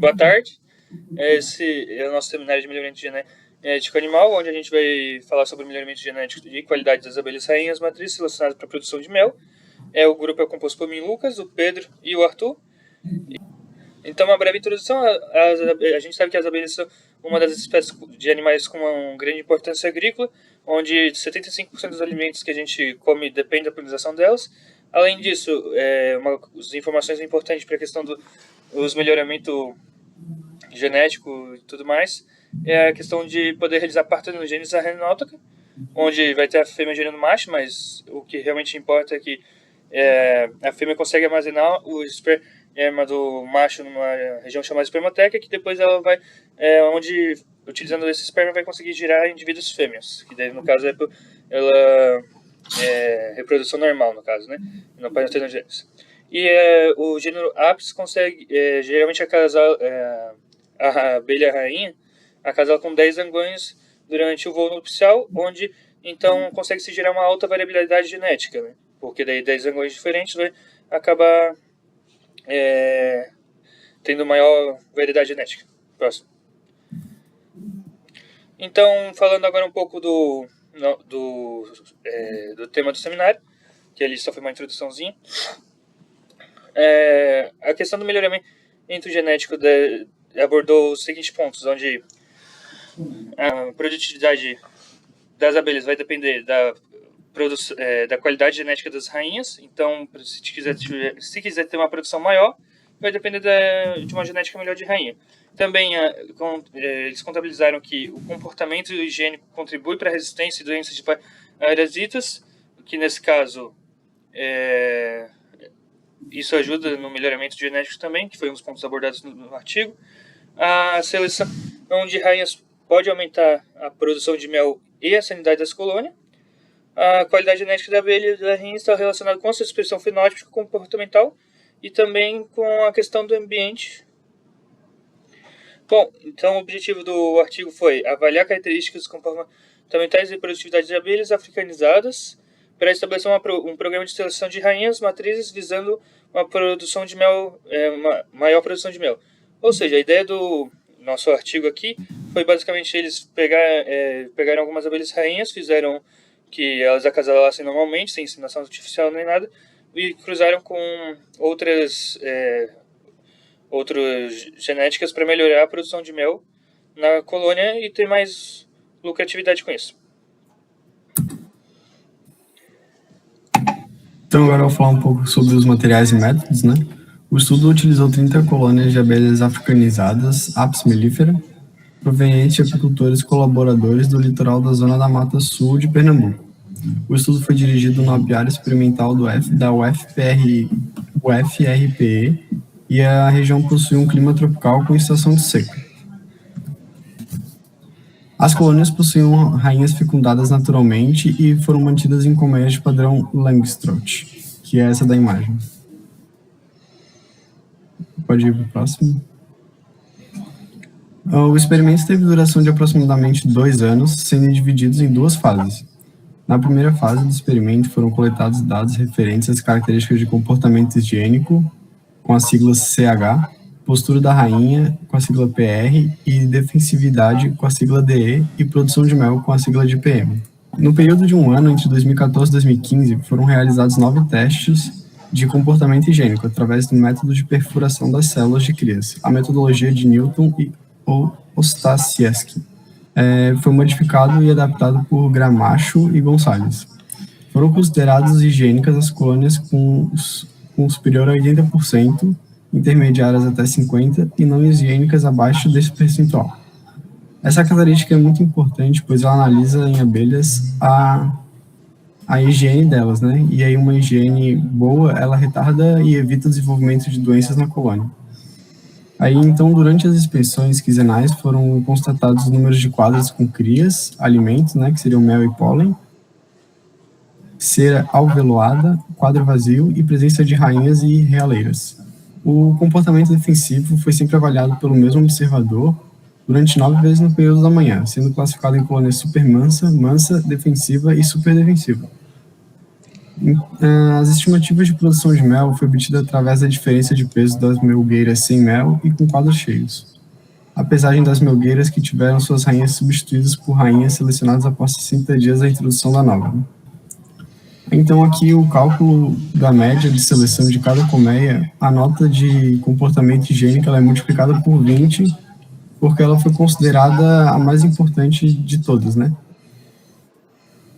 Boa tarde. Esse é o nosso seminário de melhoramento genético animal, onde a gente vai falar sobre o melhoramento genético e qualidade das abelhas rainhas matrizes selecionadas para a produção de mel. O grupo é composto por mim, Lucas, o Pedro e o Arthur. Então, uma breve introdução. A gente sabe que as abelhas são uma das espécies de animais com uma grande importância agrícola, onde 75% dos alimentos que a gente come depende da polinização delas. Além disso, as informações importantes para a questão dos melhoramento genético e tudo mais é a questão de poder realizar partenogênese arrenótica, onde vai ter a fêmea gerando macho, mas o que realmente importa é que a fêmea consegue armazenar o esperma do macho numa região chamada espermoteca, que depois ela vai, onde, utilizando esse esperma, vai conseguir gerar indivíduos fêmeas, que daí, no caso, reprodução normal, no caso, né? Não partenogênese. E o gênero Apis consegue, geralmente, a abelha rainha acasala com 10 zangões durante o voo nupcial, onde, então, consegue se gerar uma alta variabilidade genética, né? Porque daí 10 zangões diferentes vai acabar tendo maior variedade genética. Próximo. Então, falando agora um pouco do tema do seminário, que ali só foi uma introduçãozinha. A questão do melhoramento genético abordou os seguintes pontos, onde a produtividade das abelhas vai depender da qualidade genética das rainhas. Então, se quiser ter uma produção maior, vai depender de uma genética melhor de rainha. Também eles contabilizaram que o comportamento higiênico contribui para a resistência e doenças de parasitas, que nesse caso isso ajuda no melhoramento genético também, que foi um dos pontos abordados no artigo. A seleção de rainhas pode aumentar a produção de mel e a sanidade das colônias. A qualidade genética da abelha e da rainha está relacionada com a sua expressão fenótipa e comportamental e também com a questão do ambiente. Bom, então o objetivo do artigo foi avaliar características comportamentais e produtividade de abelhas africanizadas para estabelecer um programa de seleção de rainhas matrizes visando uma produção de mel, uma maior produção de mel. Ou seja, a ideia do nosso artigo aqui foi basicamente eles pegaram algumas abelhas rainhas, fizeram que elas acasalassem normalmente, sem inseminação artificial nem nada, e cruzaram com outras genéticas para melhorar a produção de mel na colônia e ter mais lucratividade com isso. Então agora eu vou falar um pouco sobre os materiais e métodos, né? O estudo utilizou 30 colônias de abelhas africanizadas, Apis mellifera, provenientes de apicultores colaboradores do litoral da Zona da Mata Sul de Pernambuco. O estudo foi dirigido no apiário experimental da UFRPE e a região possui um clima tropical com estação de seca. As colônias possuíam rainhas fecundadas naturalmente e foram mantidas em colmeias de padrão Langstroth, que é essa da imagem. Pode ir para o próximo. O experimento teve duração de aproximadamente 2 anos, sendo divididos em 2 fases. Na primeira fase do experimento foram coletados dados referentes às características de comportamento higiênico, com a sigla CH, postura da rainha, com a sigla PR, e defensividade, com a sigla DE, e produção de mel, com a sigla de PM. No período de 1 ano, entre 2014 e 2015, foram realizados 9 testes de comportamento higiênico, através do método de perfuração das células de crias, a metodologia de Newton e Ostaszewski. Foi modificado e adaptado por Gramacho e Gonçalves. Foram consideradas higiênicas as colônias com superior a 80%, intermediárias até 50% e não higiênicas abaixo desse percentual. Essa característica é muito importante, pois ela analisa em abelhas a higiene delas, né? E aí uma higiene boa, ela retarda e evita o desenvolvimento de doenças na colônia. Aí, então, durante as inspeções quinzenais, foram constatados números de quadras com crias, alimentos, né, que seriam mel e pólen, cera alveolar, quadro vazio e presença de rainhas e realeiras. O comportamento defensivo foi sempre avaliado pelo mesmo observador durante 9 vezes no período da manhã, sendo classificado em colônias super mansa, mansa, defensiva e super defensiva. As estimativas de produção de mel foi obtida através da diferença de peso das melgueiras sem mel e com quadros cheios. A pesagem das melgueiras que tiveram suas rainhas substituídas por rainhas selecionadas após 60 dias da introdução da nova. Então, aqui o cálculo da média de seleção de cada colmeia, a nota de comportamento higiênico ela é multiplicada por 20, porque ela foi considerada a mais importante de todas, né?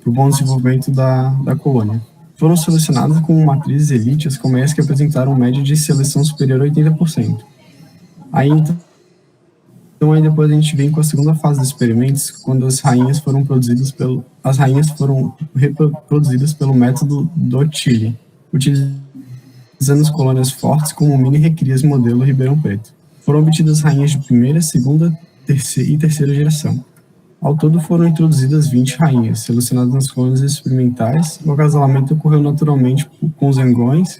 Para o bom desenvolvimento da colônia. Foram selecionadas como matrizes elite as colmeias que apresentaram média de seleção superior a 80%. Então, depois a gente vem com a segunda fase dos experimentos, quando as rainhas foram reproduzidas pelo método Dotile, utilizando as colônias fortes como mini recrias modelo Ribeirão Preto. Foram obtidas rainhas de primeira, segunda e terceira geração. Ao todo foram introduzidas 20 rainhas, selecionadas nas colônias experimentais. O acasalamento ocorreu naturalmente com os engões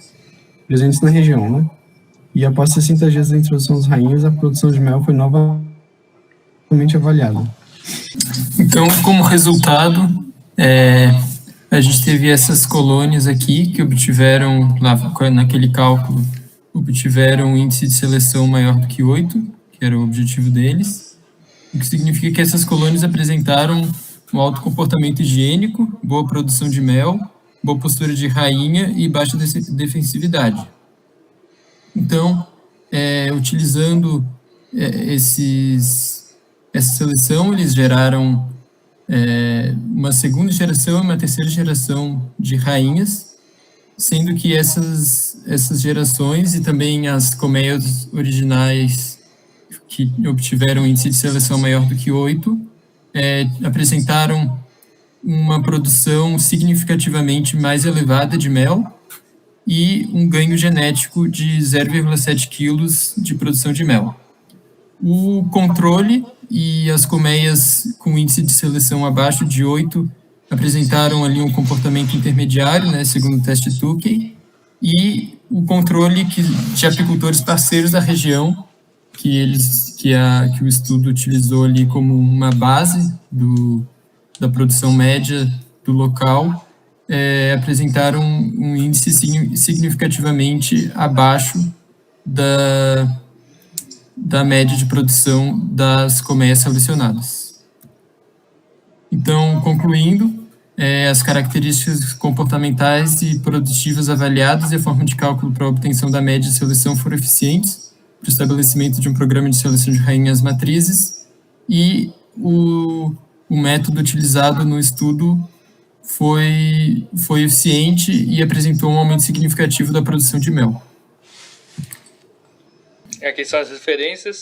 presentes na região, né? E após 60 dias da introdução das rainhas, a produção de mel foi novamente avaliada. Então, como resultado, a gente teve essas colônias aqui que obtiveram, naquele cálculo, obtiveram um índice de seleção maior do que 8, que era o objetivo deles, o que significa que essas colônias apresentaram um alto comportamento higiênico, boa produção de mel, boa postura de rainha e baixa defensividade. Então, utilizando essa seleção, eles geraram uma segunda geração e uma terceira geração de rainhas, sendo que essas gerações e também as colmeias originais que obtiveram índice de seleção maior do que 8, apresentaram uma produção significativamente mais elevada de mel e um ganho genético de 0,7 quilos de produção de mel. O controle e as colmeias com índice de seleção abaixo de 8 apresentaram ali um comportamento intermediário, né, segundo o teste Tukey, e o controle de apicultores parceiros da região, que o estudo utilizou ali como uma base da produção média do local, apresentaram um índice significativamente abaixo da média de produção das colmeias selecionadas. Então, concluindo, as características comportamentais e produtivas avaliadas e a forma de cálculo para a obtenção da média de seleção foram eficientes para o estabelecimento de um programa de seleção de rainhas matrizes, e o método utilizado no estudo foi eficiente e apresentou um aumento significativo da produção de mel. Aqui são as referências.